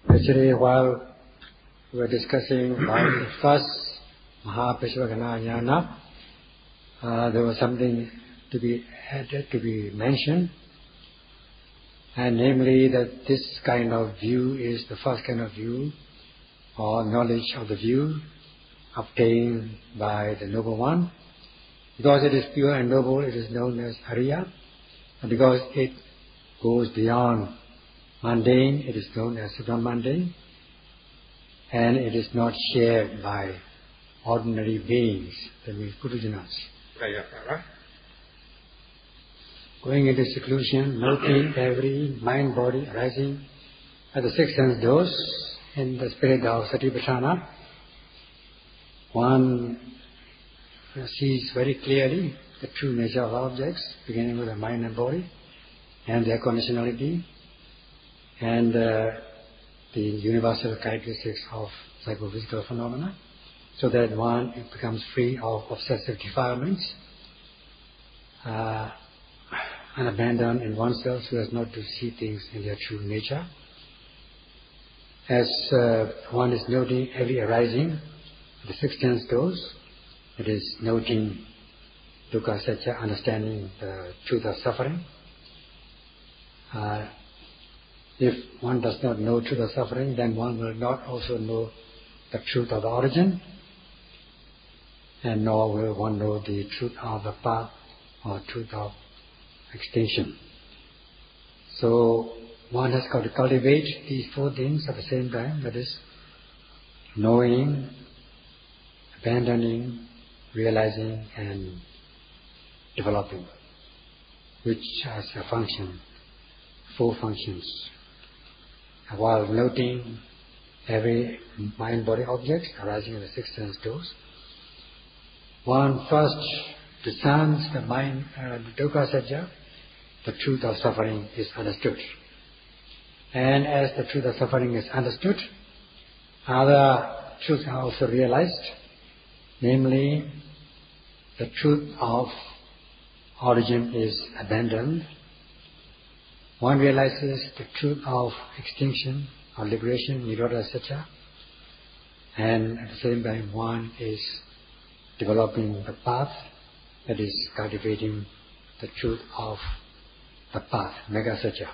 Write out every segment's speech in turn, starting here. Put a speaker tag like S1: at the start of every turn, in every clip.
S1: Yesterday, while we were discussing about the first Mahapeshvagana Jnana, there was something to be added, to be mentioned, and namely that this kind of view is the first kind of view or knowledge of the view obtained by the Noble One. Because it is pure and noble, it is known as Ariya, and because it goes beyond mundane, it is known as supramundane, and it is not shared by ordinary beings, that means Purujanas. Going into seclusion, noting every mind-body arising at the six sense doors in the spirit of Satipatthana, one sees very clearly the true nature of objects, beginning with the mind and body, and their conditionality, and the universal characteristics of psychophysical phenomena, so that one becomes free of obsessive defilements, and abandoned in oneself so as not to see things in their true nature. As one is noting every arising, the six sense doors, it is noting dukkha satya, understanding the truth of suffering. If one does not know truth of suffering, then one will not also know the truth of the origin, and nor will one know the truth of the path or truth of extinction. So one has got to cultivate these four things at the same time, that is, knowing, abandoning, realizing, and developing, which has a function, four functions. While noting every mind-body object arising in the six sense doors, one first discerns the mind, the dukkha satya, the truth of suffering is understood. And as the truth of suffering is understood, other truths are also realized, namely the truth of origin is abandoned. One realizes the truth of extinction or liberation, nirodha satya, and at the same time one is developing the path, that is cultivating the truth of the path, megha satya.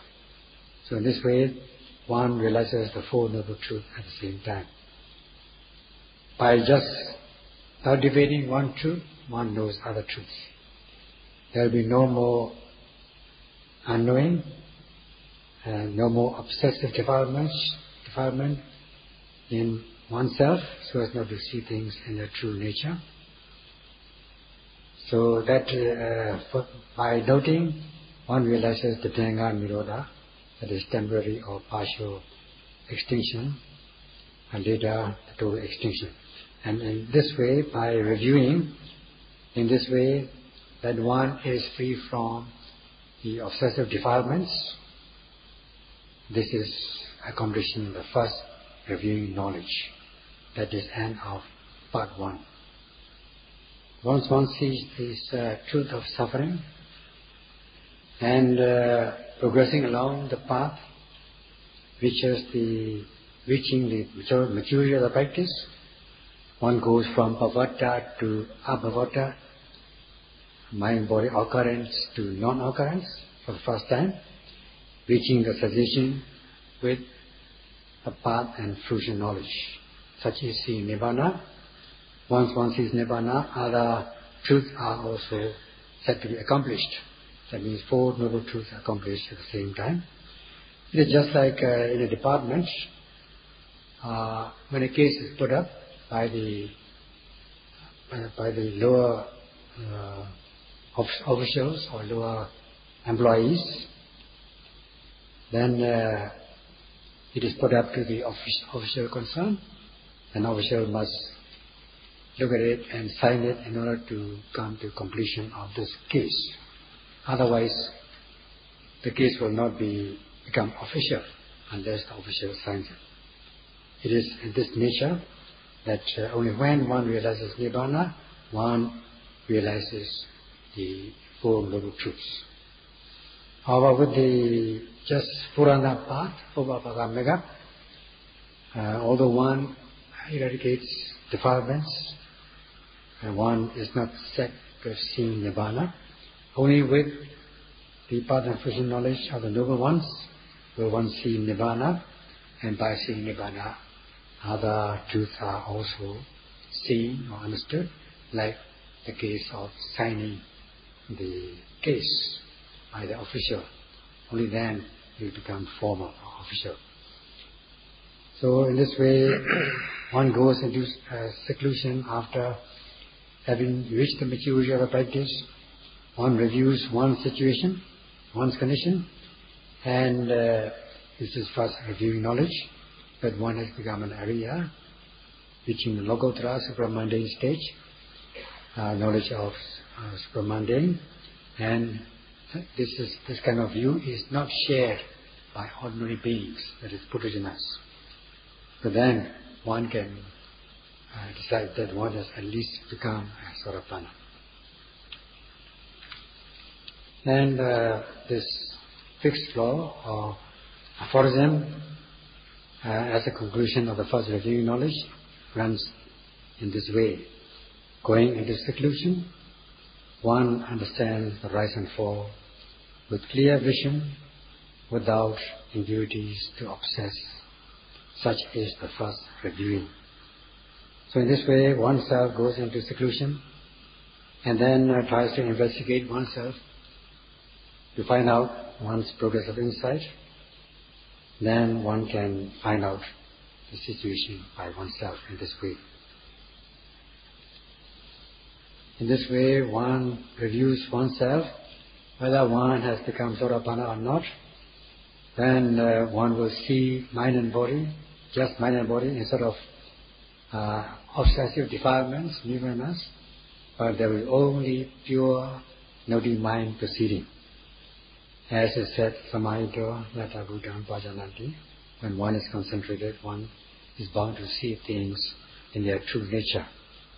S1: So in this way, one realizes the Four Noble Truths at the same time. By just cultivating one truth, one knows other truths. There will be no more unknowing, no more obsessive defilement in oneself, so as not to see things in their true nature. So that by noting, one realizes the Dhyanga Nirodha, that is temporary or partial extinction, and later the total extinction. And in this way, by reviewing, in this way, that one is free from the obsessive defilements. This is accomplishing the first reviewing knowledge. That is end of part one. Once one sees this truth of suffering and progressing along the path, reaching the maturity of the practice, one goes from bhavata to abhavata, mind-body occurrence to non-occurrence for the first time, reaching the cessation with the path and fruition knowledge. Such is the Nibbana. Once one sees Nibbana, other truths are also said to be accomplished. That means Four Noble Truths are accomplished at the same time. It is just like in a department, when a case is put up by the lower officials or lower employees, then it is put up to the official concerned. An official must look at it and sign it in order to come to completion of this case. Otherwise, the case will not become official unless the official signs it. It is in this nature that only when one realizes Nibbana, one realizes the Four Noble Truths. However, with the just Purana path, Upapada Mega, Although one eradicates defilements, one is not set to seeing Nibbana. Only with the path and fruition knowledge of the noble ones will one see Nibbana, and by seeing Nibbana, other truths are also seen or understood, like the case of signing the case by the official. Only then will become formal or official. So in this way, one goes into seclusion after having reached the maturity of a practice. One reviews one's situation, one's condition, and this is first reviewing knowledge, that one has become an Arya, reaching the Lokottara supramundane stage, knowledge of supramundane, and this kind of view is not shared by ordinary beings, that is Puttajanas. So then one can decide that one has at least become a Sotapanna. And this fixed law or aphorism, as a conclusion of the first reviewing knowledge, runs in this way. Going into seclusion, one understands the rise and fall with clear vision, without impurities to obsess. Such is the first reviewing. So in this way, oneself goes into seclusion and then tries to investigate oneself to find out one's progress of insight. Then one can find out the situation by oneself in this way. In this way, one reviews oneself, whether one has become Sotapanna or not. Then one will see mind and body, just mind and body, instead of obsessive defilements, nirvanas, but there will only pure noting mind proceeding. As is said, Samayito Yata Buddham Pajananti, when one is concentrated, one is bound to see things in their true nature.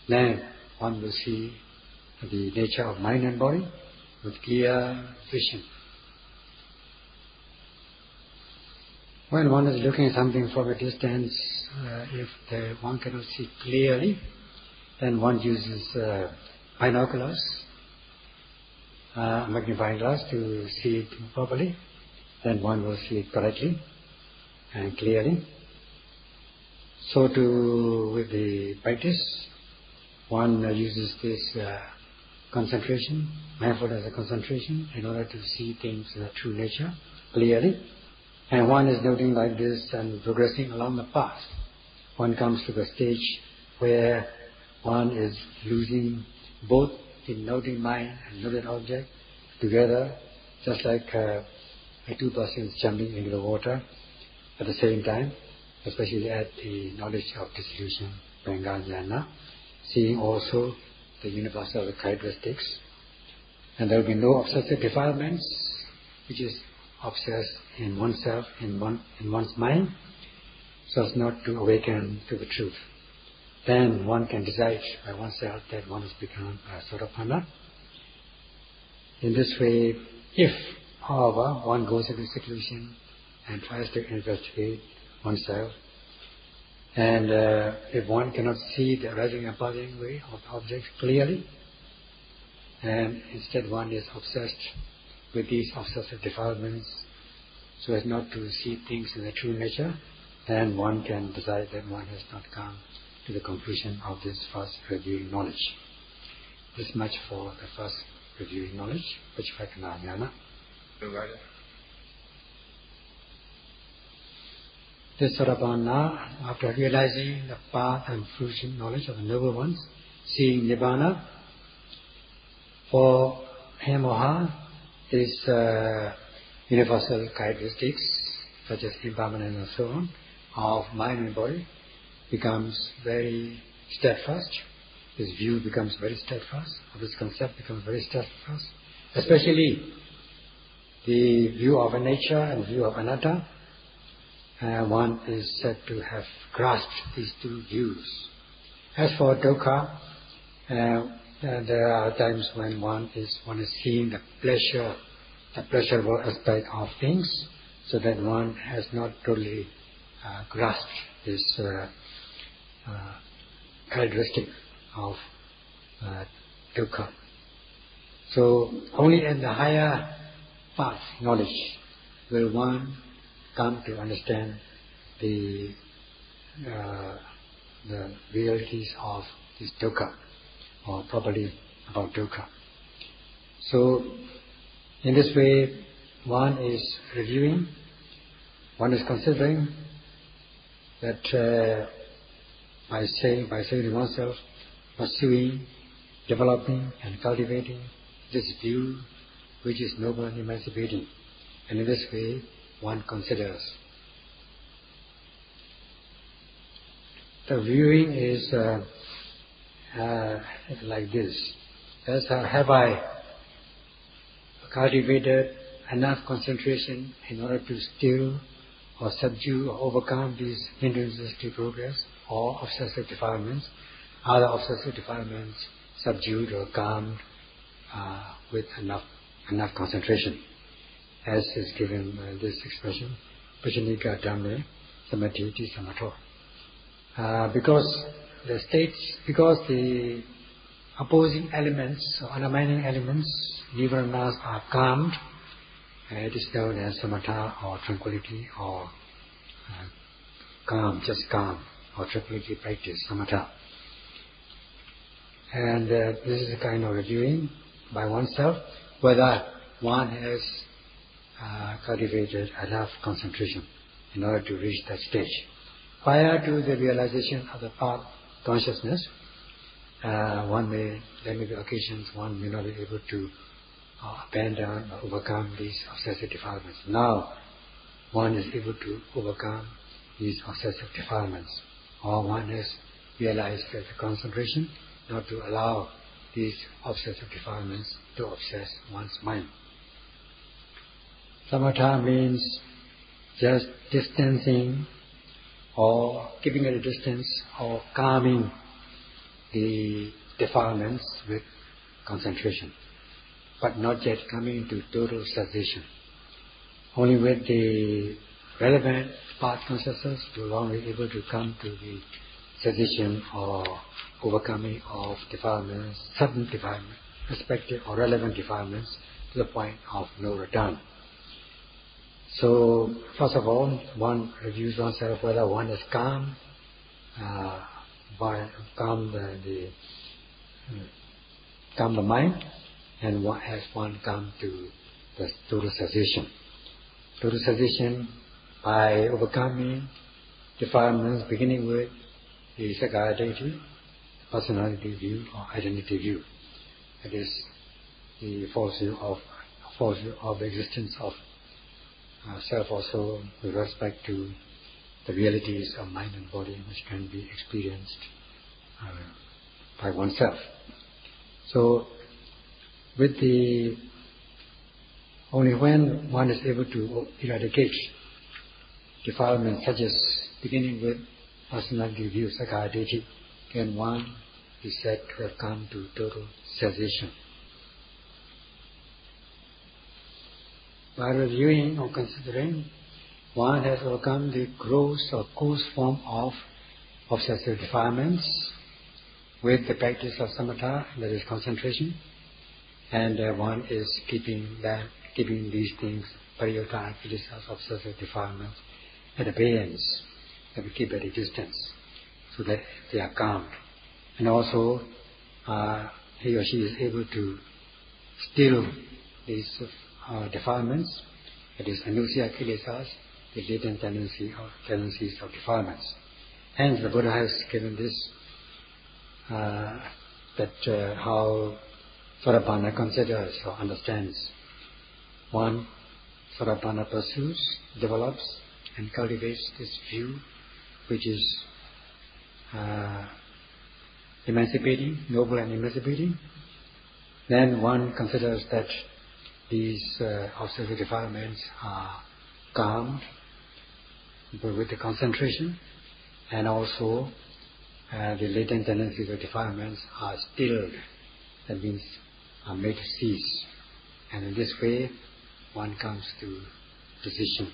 S1: Then one will see the nature of mind and body with clear vision. When one is looking at something from a distance, if one cannot see clearly, then one uses binoculars, magnifying glass to see it properly. Then one will see it correctly and clearly. So too with the practice, one uses this concentration, mindfulness as a concentration, in order to see things in their true nature clearly. And one is noting like this and progressing along the path. One comes to the stage where one is losing both the noting mind and noted object together, just like two persons jumping into the water at the same time, especially at the knowledge of dissolution, Vanga, seeing also the universal characteristics. And there will be no obsessive defilements, which is obsessed in oneself, in one's mind, so as not to awaken to the truth. Then one can decide by oneself that one has become a Sotapanna. In this way, if, however, one goes into seclusion and tries to investigate oneself, and if one cannot see the arising and passing way of objects clearly, and instead one is obsessed with these obsessive defilements so as not to see things in their true nature, then one can decide that one has not come to the conclusion of this first reviewing knowledge. This much for the first reviewing knowledge, Pachipakana Jnana. This Sotapanna, after realizing the path and fruition knowledge of the noble ones, seeing Nibbana, for him or her, these universal characteristics, such as impermanence and so on, of mind and body, becomes very steadfast. His view becomes very steadfast, or this concept becomes very steadfast. Especially the view of a nature and view of anatta, one is said to have grasped these two views. As for dukkha, there are times when one is seeing the pleasurable aspect of things, so that one has not totally grasp this characteristic of dukkha. So only in the higher path knowledge will one come to understand the realities of this dukkha, or properly about dukkha. So in this way, one is reviewing, one is considering that by saying to oneself, pursuing, developing and cultivating this view which is noble and emancipating. And in this way, one considers. The viewing is like this. Thus, have I cultivated enough concentration in order to still or subdue or overcome these hindrances to progress or obsessive defilements? Are the obsessive defilements subdued or calmed with enough concentration? As is given this expression, Pachanika Dhamme Samadhiti Samatho. Because the opposing elements or undermining elements, nivaranas, are calmed, it is known as samatha or tranquility or calm, just calm, or tranquility practice, samatha. And this is a kind of reviewing by oneself whether one has cultivated enough concentration in order to reach that stage. Prior to the realization of the path consciousness, there may be occasions one may not be able to abandon or overcome these obsessive defilements. Now, one is able to overcome these obsessive defilements, or one has realized that the concentration not to allow these obsessive defilements to obsess one's mind. Samatha means just distancing or keeping at a distance or calming the defilements with concentration, but not yet coming to total cessation. Only with the relevant path consciousness will one be able to come to the cessation or overcoming of defilements, sudden defilements, respective or relevant defilements, to the point of no return. So, first of all, one reviews oneself whether one is calm, calm the mind, and what has one come to the total cessation. Total cessation by overcoming defilements, beginning with the Sakaya deity, personality view or identity view. That is the false view of the existence of self also with respect to the realities of mind and body which can be experienced by oneself. So, only when one is able to eradicate defilements such as beginning with personality view, Sakaya deity, can one be said to have come to total cessation. By reviewing or considering, one has overcome the gross or coarse form of obsessive defilements with the practice of samatha, that is concentration, and one is keeping these things, pariyota, obsessive defilements, at abeyance, that we keep at a distance, so that they are calmed. And also, he or she is able to still these defilements, it is anusaya kilesas, the latent tendencies of defilements. Hence, the Buddha has given this, how Sarabhana considers or understands. One, Sarabhana pursues, develops, and cultivates this view, which is emancipating, noble and emancipating. Then one considers that these obsessive defilements are calmed with the concentration, and also the latent tendencies of defilements are stilled, that means are made to cease. And in this way, one comes to decision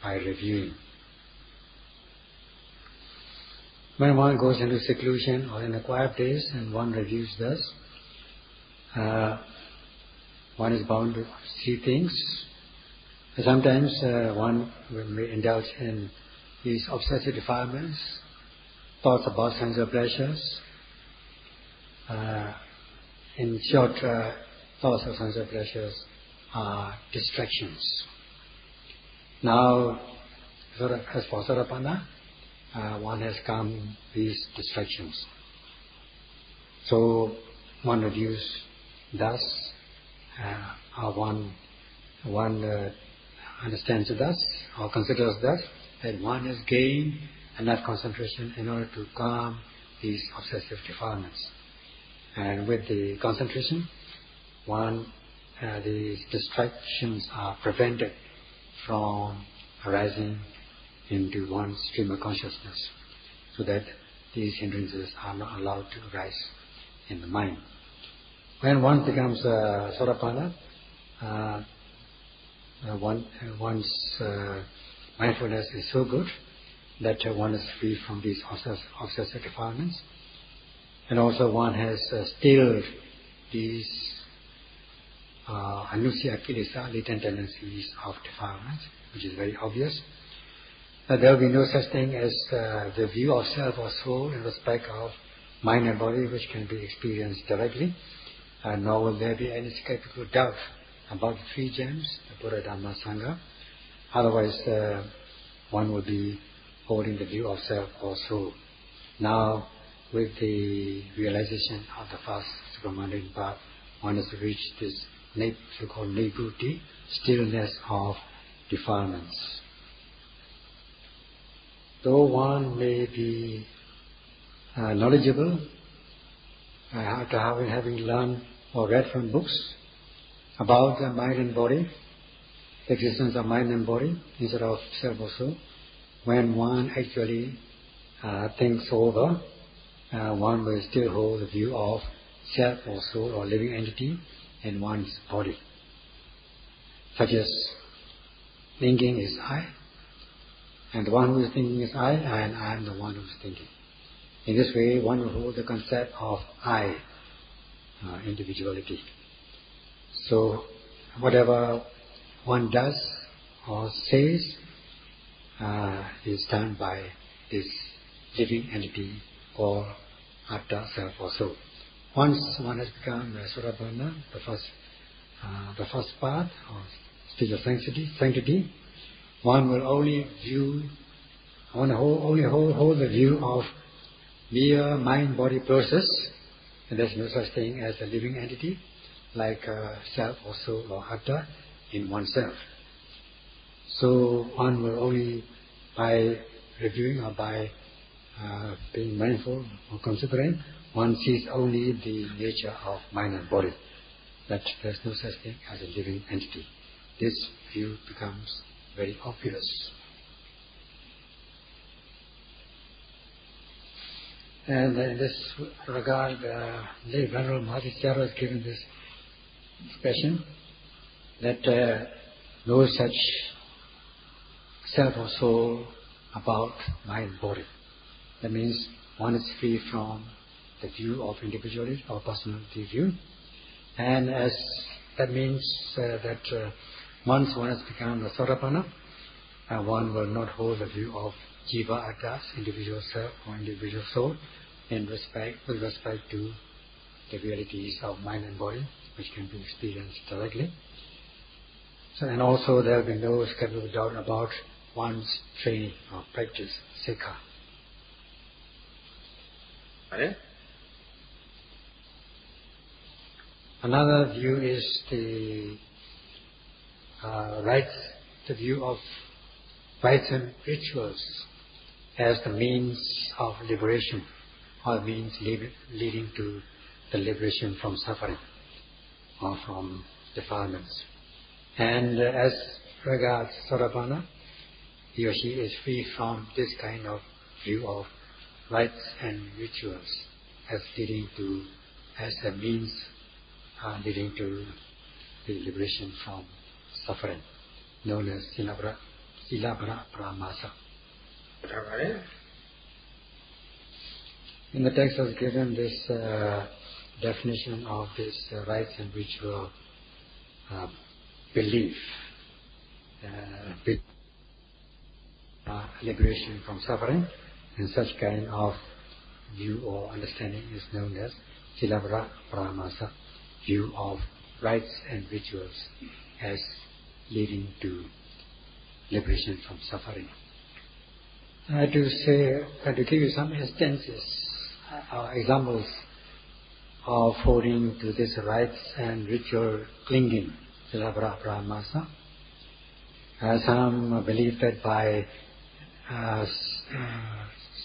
S1: by reviewing. When one goes into seclusion or in a quiet place and one reviews this, one is bound to see things. Sometimes one may indulge in these obsessive defilements, thoughts about sensual pleasures. In short, thoughts of sensual pleasures are distractions. Now, as for Sarapana, one has calmed these distractions. So one reviews thus, or one understands thus, or considers thus, that one has gained enough concentration in order to calm these obsessive defilements. And with the concentration, these distractions are prevented from arising into one's stream of consciousness, so that these hindrances are not allowed to arise in the mind. When one becomes Sarapana, one's mindfulness is so good that one is free from these obsessive defilements, and also one has stilled these anusya kilesa, latent tendencies of defilements, which is very obvious. There will be no such thing as the view of self or soul in respect of mind and body, which can be experienced directly, nor will there be any skeptical doubt about the three gems, the Buddha, Dhamma, Sangha. Otherwise, one will be holding the view of self or soul. Now, with the realization of the first supramundane path, one has reached this so-called nibbuti, stillness of defilements. Though one may be knowledgeable after having learned or read from books about the mind and body, the existence of mind and body instead of self or soul, when one actually thinks over, one will still hold the view of self or soul or living entity in one's body, such as thinking is I, and the one who is thinking is I, and I am the one who is thinking. In this way, one will hold the concept of I, individuality. So, whatever one does or says is done by this living entity or atta, self or soul. Once one has become Sarapana, the first path or stage of sanctity, one will only hold the view of mere mind-body process, and there's no such thing as a living entity like self or soul or atta in oneself. So one will only, by reviewing or by being mindful or considering, one sees only the nature of mind and body, that there's no such thing as a living entity. This view becomes very obvious. And in this regard, the Venerable Mahasi Sayadaw has given this expression that no such self or soul about mind and body. That means one is free from the view of individuality or personality view, and as that means that once one has become a Sarapana, one will not hold the view of jiva attas, individual self or individual soul, with respect to the realities of mind and body, which can be experienced directly. So, and also there will be no skeptical doubt about one's training or practice, sikha. Another view is the view of rites and rituals as the means of liberation, or means leading to the liberation from suffering or from defilements. And as regards Sarapana, he or she is free from this kind of view of rites and rituals as a means leading to the liberation from suffering, known as Silabhara Paramasa. In the text was given this definition of this rites and ritual belief, liberation from suffering, and such kind of view or understanding is known as Silavara Paramasa, view of rites and rituals as leading to liberation from suffering. I had to give you some instances, examples of holding to this rites and ritual clinging, Silavara Paramasa. Some believe that by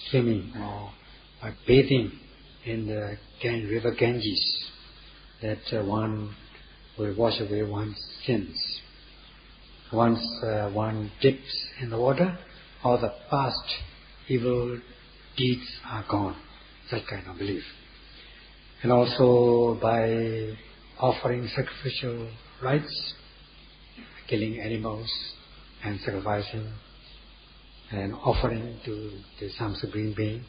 S1: swimming or by bathing in the river Ganges, that one will wash away one's sins. Once one dips in the water, all the past evil deeds are gone. Such kind of belief. And also by offering sacrificial rites, killing animals and sacrificing and offering to some supreme being.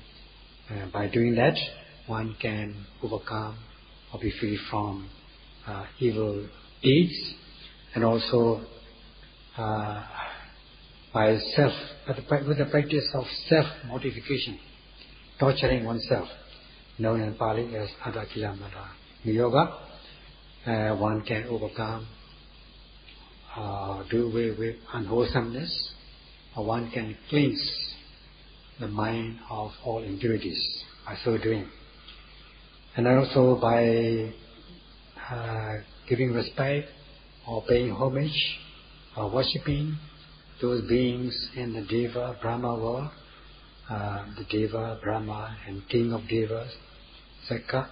S1: By doing that, one can overcome or be free from evil deeds, and also with the practice of self-mortification, torturing oneself, known in Pali as Adakilamata Yoga, one can overcome, do away with unwholesomeness, or one can cleanse the mind of all impurities by so doing. And also by giving respect or paying homage or worshipping those beings in the Deva Brahma world, the Deva, Brahma and King of Devas, Sakka,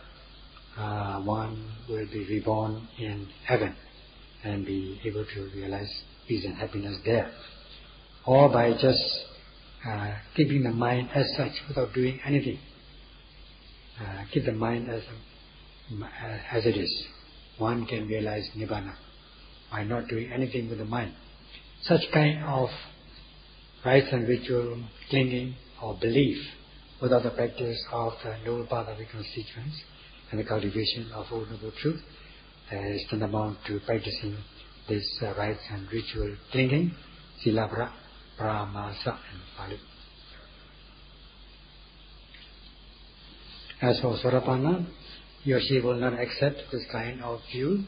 S1: one will be reborn in heaven and be able to realize peace and happiness there. Or by just keeping the mind as such without doing anything. Keep the mind as it is. One can realize Nibbana by not doing anything with the mind. Such kind of rites and ritual clinging or belief without the practice of the noble path of constituents and the cultivation of Old Noble Truth is tantamount to practicing this rites and ritual clinging, Silabra, Pramasa and Pali. As for Sorapana, he or she will not accept this kind of view,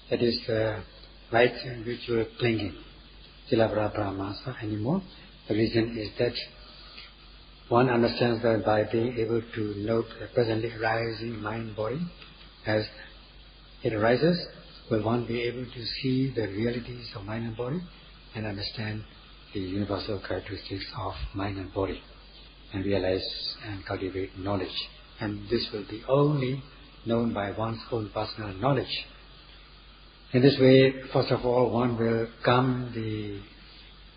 S1: that is the rites and ritual clinging, Silabra Pramasa anymore. The reason is that one understands that by being able to note the presently arising mind-body as it arises, will one be able to see the realities of mind and body and understand the universal characteristics of mind and body and realize and cultivate knowledge. And this will be only known by one's own personal knowledge. In this way, first of all, one will calm the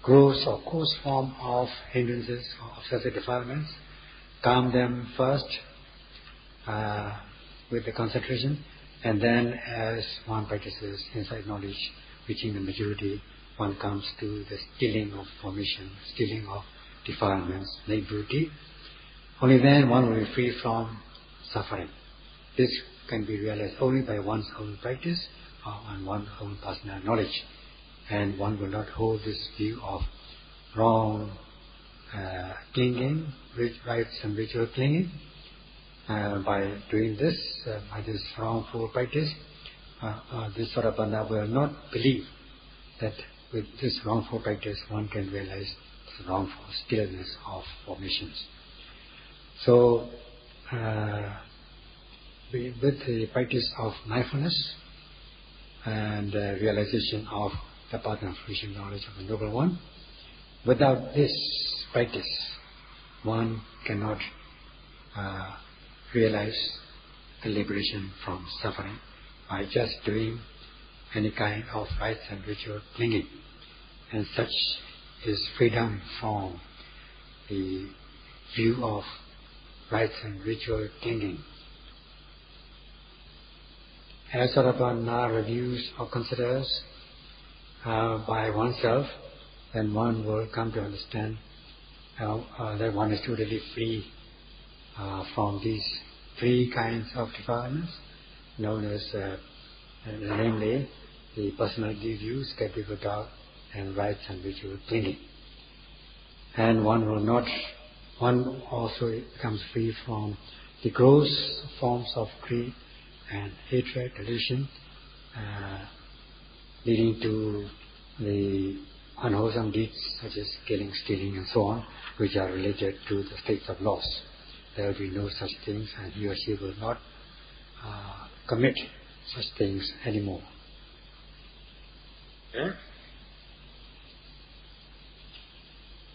S1: gross or coarse form of hindrances or obsessive defilements, calm them first with the concentration, and then as one practices insight knowledge, reaching the maturity, one comes to the stilling of formation, stilling of defilements, neighborhood. Only then one will be free from suffering. This can be realized only by one's own practice or on one's own personal knowledge. And one will not hold this view of wrong clinging, rites and ritual clinging. By doing this, by this wrongful practice, this sort of banda will not believe that with this wrongful practice one can realize the wrongful stillness of formations. So, with the practice of mindfulness and realization of the path and fruition knowledge of the Noble One, without this practice, one cannot realize the liberation from suffering by just doing any kind of rites and ritual clinging. And such is freedom from the view of rites and ritual clinging. As Sarabhana reviews or considers by oneself, then one will come to understand that one is totally free from these three kinds of defilements, known as namely the personality views, skeptical doubt, and rights and virtue clinging. And one also becomes free from the gross forms of greed and hatred, delusion, leading to the unwholesome deeds such as killing, stealing, and so on, which are related to the states of loss. There will be no such things, and he or she will not commit such things anymore. Yeah?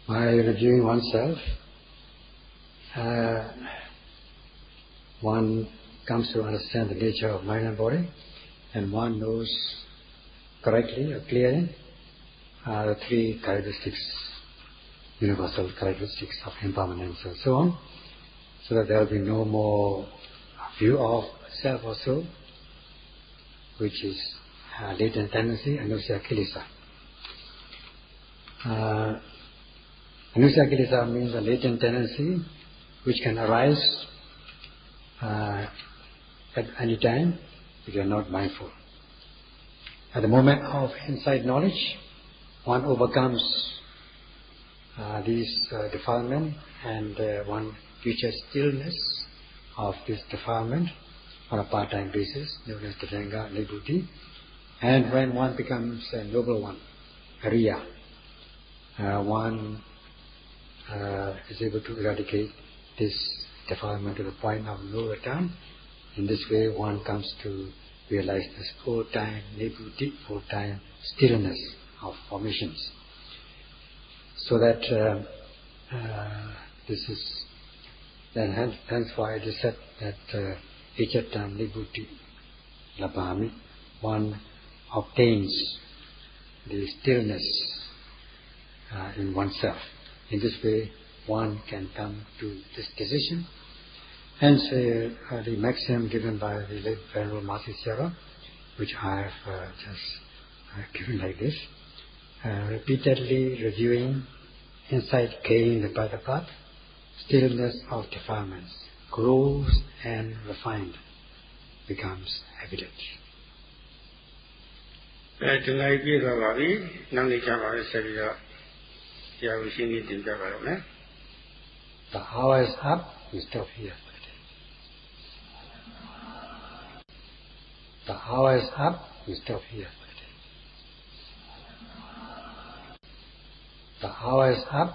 S1: By reviewing oneself, one comes to understand the nature of mind and body, and one knows correctly or clearly the three characteristics, universal characteristics of impermanence and so on, so that there will be no more view of self or soul, which is latent tendency, anusaya kilesa. Anusaya kilesa means a latent tendency which can arise at any time if you are not mindful. At the moment of insight knowledge, one overcomes these defilement, and one reaches stillness of this defilement on a part-time basis, known as Tatanga Nibbutī. And when one becomes a noble one, Ariya, one is able to eradicate this defilement to the point of no return. In this way, one comes to realize this full-time Nibbutī, full-time stillness of formations. So that this is then hence why it is said that Echattam Nibbutī Labhami, one obtains the stillness in oneself. In this way, one can come to this decision. Hence, the maxim given by the late Venerable Master Sayadaw, which I have just given like this, repeatedly reviewing insight gained by the path, stillness of defilements grows and refined, becomes evident. The hour is up, we stop here for the day. The hour is up, we stop here for the day. The hour is up.